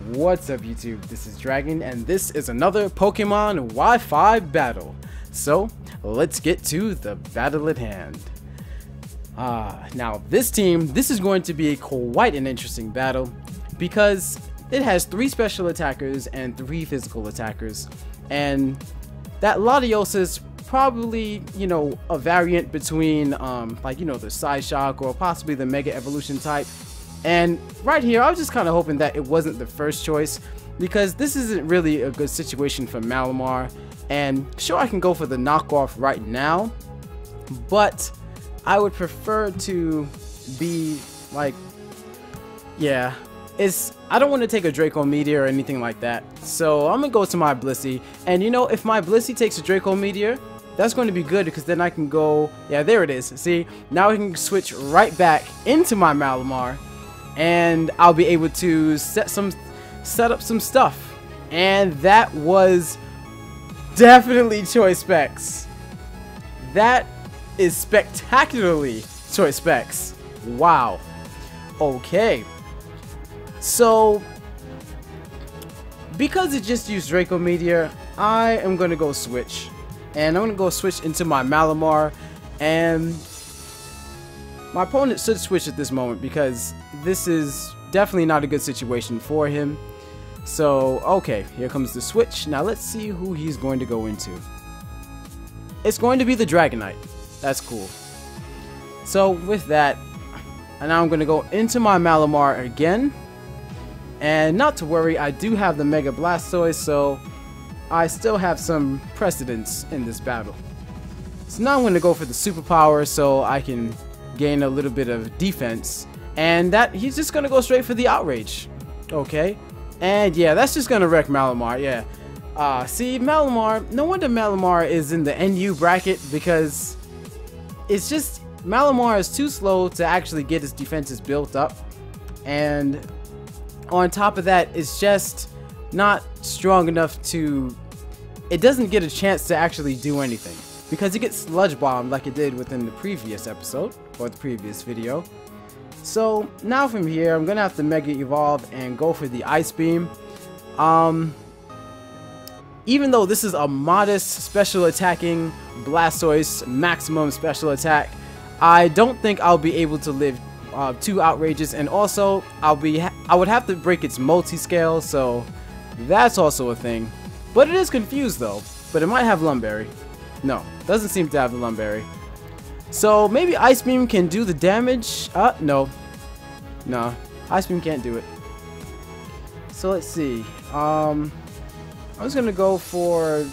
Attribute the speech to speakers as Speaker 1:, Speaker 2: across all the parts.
Speaker 1: What's up YouTube, this is Dragon and this is another Pokemon Wi-Fi battle. So let's get to the battle at hand. Now this is going to be quite an interesting battle because it has 3 special attackers and 3 physical attackers, and that Latios is probably, you know, a variant between like, you know, the Psyshock or possibly the Mega Evolution type. And right here, I was just kind of hoping that it wasn't the first choice, because this isn't really a good situation for Malamar. And sure, I can go for the knockoff right now, but I would prefer to be like, yeah, I don't want to take a Draco Meteor or anything like that. So I'm gonna go to my Blissey, and you know, if my Blissey takes a Draco Meteor, that's going to be good, because then I can go, yeah, there it is. See, now I can switch right back into my Malamar, and I'll be able to set up some stuff. And that was definitely choice specs. That is spectacularly choice specs. Wow. Okay. So because it just used Draco Meteor, I am gonna go switch. And I'm gonna go switch into my Malamar, and my opponent should switch at this moment because this is definitely not a good situation for him. So, okay, here comes the switch. Now let's see who he's going to go into. It's going to be the Dragonite. That's cool. So with that, and now I'm going to go into my Malamar again. And not to worry, I do have the Mega Blastoise, so I still have some precedence in this battle. So now I'm going to go for the superpower so I can gain a little bit of defense, and that he's just gonna go straight for the outrage. Okay, and yeah, that's just gonna wreck Malamar. Yeah, see, Malamar, no wonder Malamar is in the NU bracket, because it's just Malamar is too slow to actually get his defenses built up, and on top of that, it's just not strong enough to, it doesn't get a chance to actually do anything, because it gets sludge bombed like it did within the previous episode, or the previous video. So now from here, I'm gonna have to Mega Evolve and go for the Ice Beam. Even though this is a modest special attacking Blastoise maximum special attack, I don't think I'll be able to live 2 outrages, and also I would have to break its multi-scale, so that's also a thing. But it is confused though, but it might have Lumberry. No, doesn't seem to have the Lumberry. So maybe Ice Beam can do the damage. No, Ice Beam can't do it. So let's see. I'm just gonna go for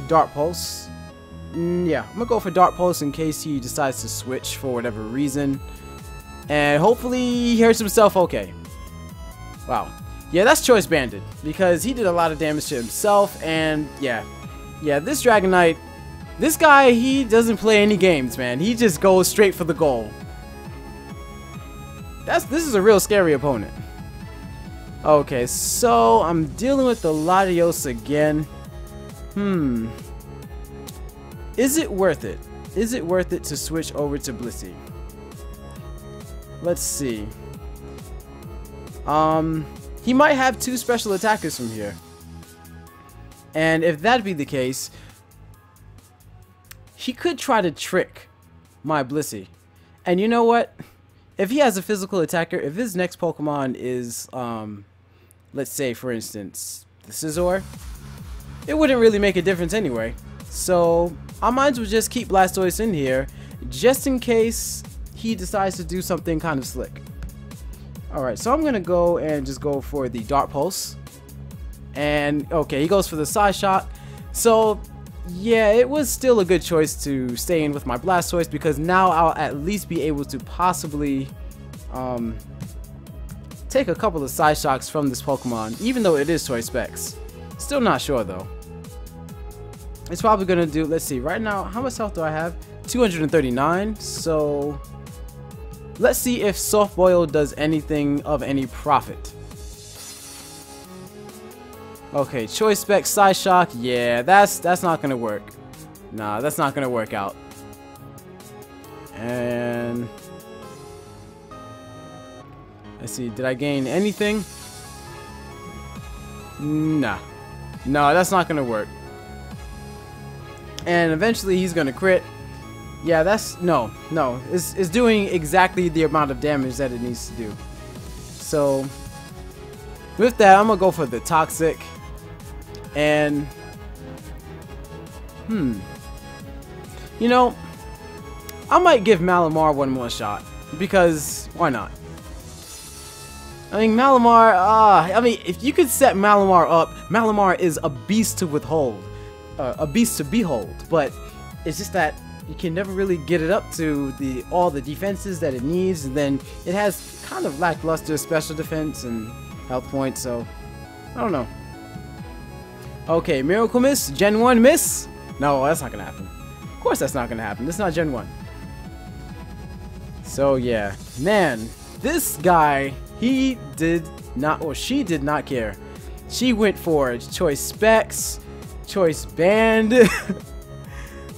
Speaker 1: Dark Pulse. Yeah, I'm gonna go for Dark Pulse in case he decides to switch for whatever reason, and hopefully he hurts himself. Okay. Wow. Yeah, that's Choice Banded, because he did a lot of damage to himself, and yeah, this Dragonite. This guy, he doesn't play any games, man. He just goes straight for the goal. This is a real scary opponent. Okay, so I'm dealing with the Latios again. Is it worth it? Is it worth it to switch over to Blissey? Let's see. He might have 2 special attackers from here. And if that be the case, he could try to trick my Blissey. And you know what? If he has a physical attacker, if his next Pokemon is, let's say, for instance, the Scizor, it wouldn't really make a difference anyway. So I might as well just keep Blastoise in here, just in case he decides to do something kind of slick. Alright, so I'm going to go and just go for the Dark Pulse. And, okay, he goes for the Psyshock. So yeah, it was still a good choice to stay in with my Blastoise, because now I'll at least be able to possibly take a couple of Psyshocks from this Pokemon, even though it is choice specs. Still not sure though. It's probably gonna do, let's see, right now, how much health do I have? 239, so let's see if Soft Boil does anything of any profit. Okay, choice spec Psyshock, yeah, that's not gonna work. Nah, that's not gonna work out. And let's see, did I gain anything? Nah. No, that's not gonna work. And eventually he's gonna crit. Yeah, that's... No. It's doing exactly the amount of damage that it needs to do. So, with that, I'm gonna go for the Toxic. And... You know, I might give Malamar one more shot. Because, why not? I mean, Malamar, I mean, if you could set Malamar up, Malamar is a beast to withhold. A beast to behold. But, it's just that you can never really get it up to all the defenses that it needs. And then, it has kind of lackluster special defense and health points, so, I don't know. Okay, Miracle Miss, Gen 1 miss? No, that's not gonna happen. Of course that's not gonna happen. This is not Gen 1. So yeah, man, this guy, he did not, or she did not care. She went for choice specs, choice band.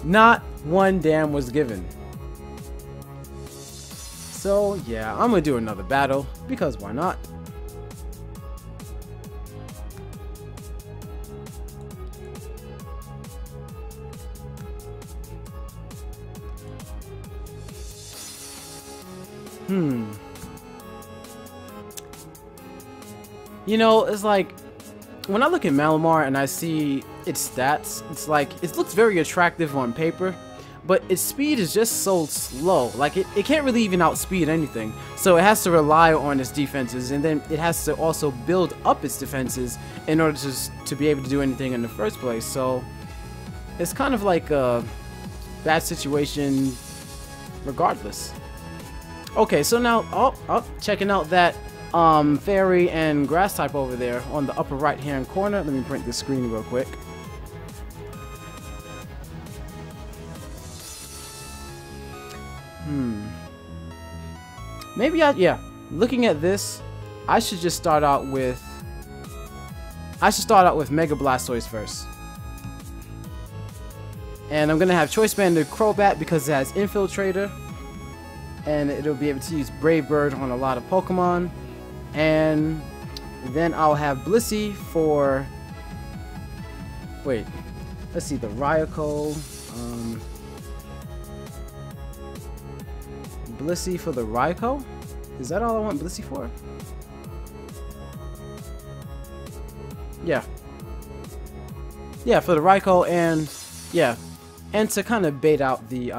Speaker 1: Not one damn was given. So yeah, I'm gonna do another battle, because why not? You know, it's like, when I look at Malamar and I see its stats, it's like, it looks very attractive on paper, but its speed is just so slow. Like, it can't really even outspeed anything. So it has to rely on its defenses, and then it has to also build up its defenses in order to be able to do anything in the first place. So it's kind of like a bad situation regardless. Okay, so now, checking out that fairy and grass type over there on the upper right hand corner. Let me print the screen real quick. Maybe yeah, looking at this, I should just start out with Mega Blastoise first. And I'm gonna have Choice Banded Crobat because it has Infiltrator, and it'll be able to use Brave Bird on a lot of Pokemon. And then I'll have Blissey for... Wait, let's see, the Raikou. Blissey for the Raikou? Is that all I want Blissey for? Yeah. Yeah, for the Raikou, and yeah, and to kind of bait out the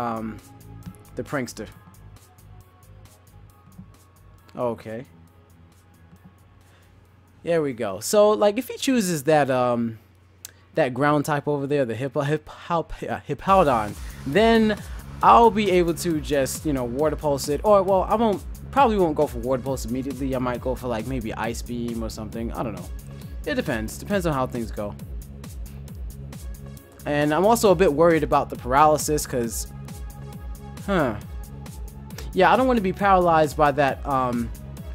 Speaker 1: prankster. Okay. There we go. So, like, if he chooses that that ground type over there, the Hippowdon, then I'll be able to just, you know, Water Pulse it. Or, well, probably won't go for Water Pulse immediately. I might go for, like, maybe Ice Beam or something. I don't know. It depends. Depends on how things go. And I'm also a bit worried about the paralysis, because, yeah, I don't want to be paralyzed by that,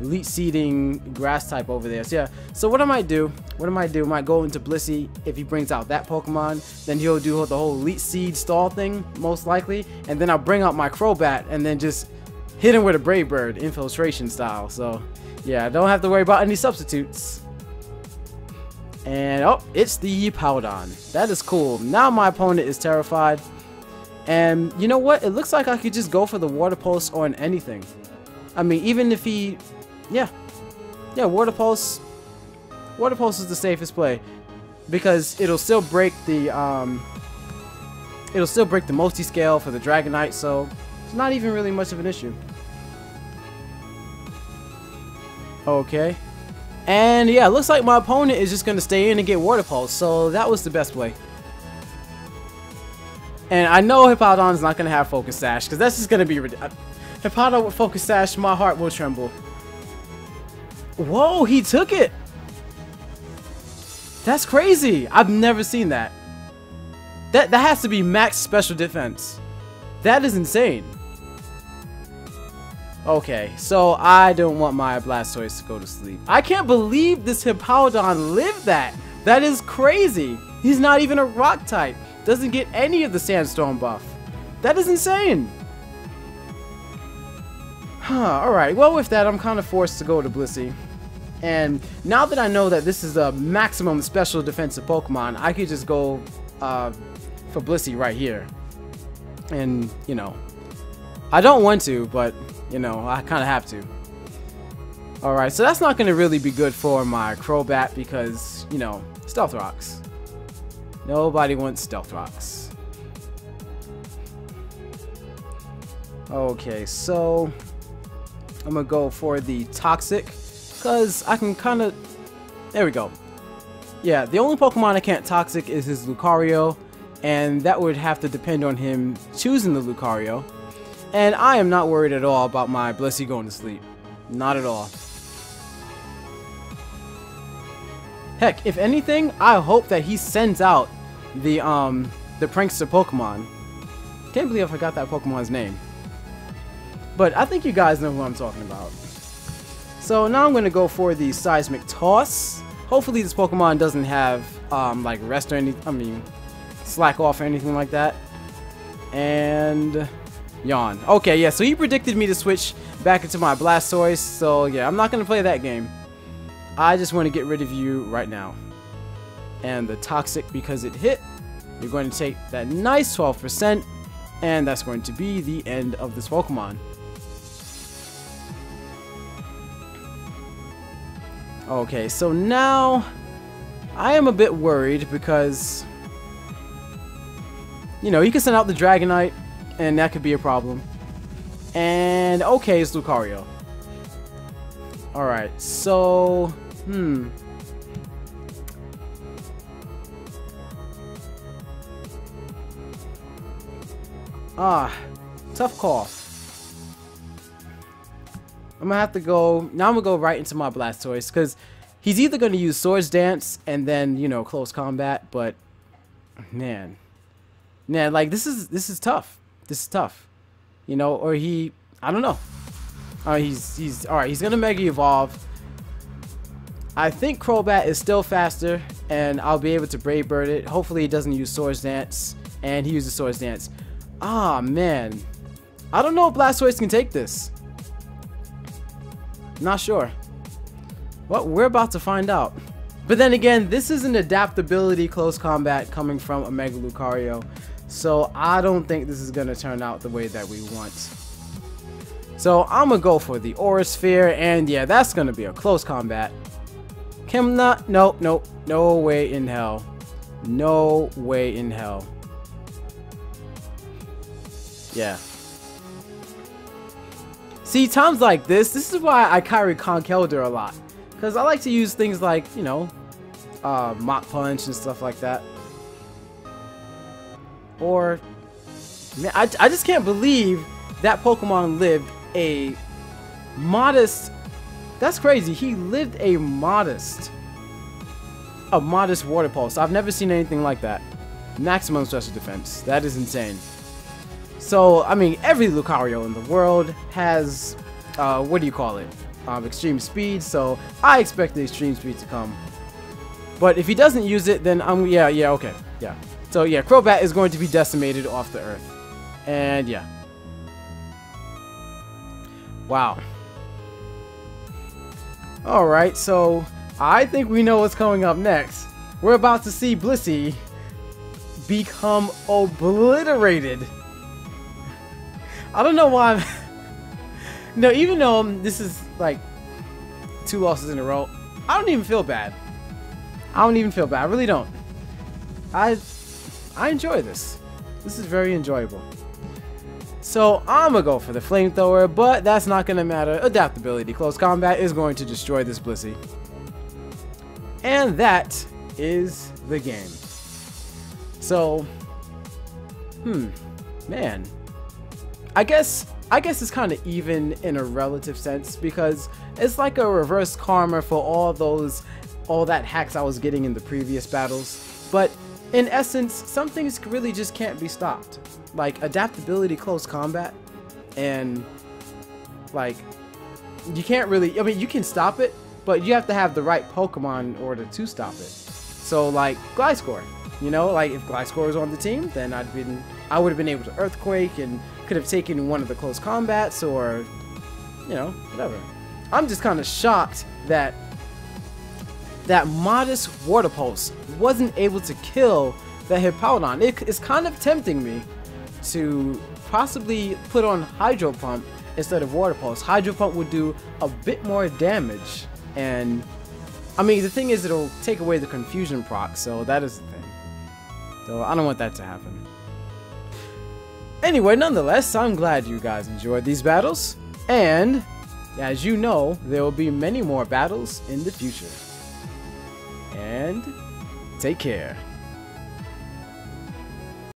Speaker 1: Elite Seeding grass type over there. So yeah, so what I might do, I might go into Blissey. If he brings out that Pokemon, then he'll do the whole Elite Seed stall thing, most likely. And then I'll bring out my Crobat and then just hit him with a Brave Bird, Infiltration style. So yeah, I don't have to worry about any substitutes. And oh, it's the Hippowdon. That is cool. Now my opponent is terrified. And you know what? It looks like I could just go for the Water Pulse on anything. I mean, even if he... Yeah, Water Pulse is the safest play, because it'll still break the multi-scale for the Dragonite, so it's not even really much of an issue. Okay, and yeah, it looks like my opponent is just gonna stay in and get Water Pulse, so that was the best play. And I know Hippowdon's not gonna have Focus Sash, because that's just gonna be ridiculous. Hippowdon with Focus Sash, my heart will tremble. Whoa, he took it! That's crazy! I've never seen that. That has to be max special defense. That is insane. Okay, so I don't want my Blastoise to go to sleep. I can't believe this Hippowdon lived that! That is crazy! He's not even a rock type. Doesn't get any of the Sandstorm buff. That is insane! Alright, well with that, I'm kind of forced to go to Blissey. And now that I know that this is a maximum special defensive Pokemon, I could just go for Blissey right here. And, you know, I don't want to, but, you know, I kind of have to. Alright, so that's not going to really be good for my Crobat because, you know, Stealth Rocks. Nobody wants Stealth Rocks. Okay, so I'm going to go for the Toxic because I can kind of... There we go. Yeah, the only Pokemon I can't Toxic is his Lucario, and that would have to depend on him choosing the Lucario. And I am not worried at all about my Blissey going to sleep. Not at all. Heck, if anything, I hope that he sends out the prankster Pokemon. Can't believe I forgot that Pokemon's name. But I think you guys know who I'm talking about. So now I'm going to go for the Seismic Toss. Hopefully this Pokemon doesn't have like rest or anything, slack off or anything like that. And yawn. Okay, yeah, so he predicted me to switch back into my Blastoise. So yeah, I'm not going to play that game. I just want to get rid of you right now. And the Toxic, because it hit, you're going to take that nice 12%, and that's going to be the end of this Pokemon. Okay, so now I am a bit worried because, you know, you can send out the Dragonite, and that could be a problem. And okay, it's Lucario. Alright, so tough call. I'm gonna have to go. Now I'm gonna go right into my Blastoise because he's either gonna use Swords Dance and then, you know, close combat. But man, like this is tough. This is tough, you know. Or I don't know. He's all right. He's gonna Mega Evolve. I think Crobat is still faster, and I'll be able to Brave Bird it. Hopefully, he doesn't use Swords Dance, and he uses Swords Dance. Ah, man, I don't know if Blastoise can take this. Not sure. Well, we're about to find out. But then again, this is an adaptability close combat coming from a Mega Lucario, so I don't think this is gonna turn out the way that we want. So I'm gonna go for the Aura Sphere, and yeah, that's gonna be a close combat. No way in hell. No way in hell. Yeah. See, times like this is why I carry Conkeldurr a lot. Because I like to use things like, you know, Mach Punch and stuff like that. Or, man, I just can't believe that Pokemon lived a modest... That's crazy. He lived a modest Water Pulse. I've never seen anything like that. Maximum special defense. That is insane. So, I mean, every Lucario in the world has, what do you call it? Extreme speed. So, I expect the extreme speed to come. But if he doesn't use it, then yeah, okay. Yeah. So, yeah, Crobat is going to be decimated off the earth. And, yeah. Wow. Alright, so I think we know what's coming up next. We're about to see Blissey become obliterated. I don't know why I'm... No, even though this is like 2 losses in a row, I don't even feel bad. I don't even feel bad. I really don't. I enjoy this. This is very enjoyable. So I'm gonna go for the Flamethrower, but that's not gonna matter. Adaptability close combat is going to destroy this Blissey. And that is the game. So, man. I guess it's kind of even in a relative sense because it's like a reverse karma for all that hacks I was getting in the previous battles. But in essence, some things really just can't be stopped. Like adaptability close combat, and like you can't really, I mean, you can stop it, but you have to have the right Pokemon in order to stop it. So like Gliscor, you know, like if Gliscor was on the team, then I would have been able to Earthquake and could have taken one of the close combats, or you know, whatever. I'm just kind of shocked that that modest Water Pulse wasn't able to kill the Hippowdon. It's kind of tempting me to possibly put on Hydro Pump instead of Water Pulse. Hydro Pump would do a bit more damage, and I mean, the thing is, it'll take away the confusion proc, so that is the thing. So I don't want that to happen. Anyway, nonetheless, I'm glad you guys enjoyed these battles, and as you know, there will be many more battles in the future. And take care.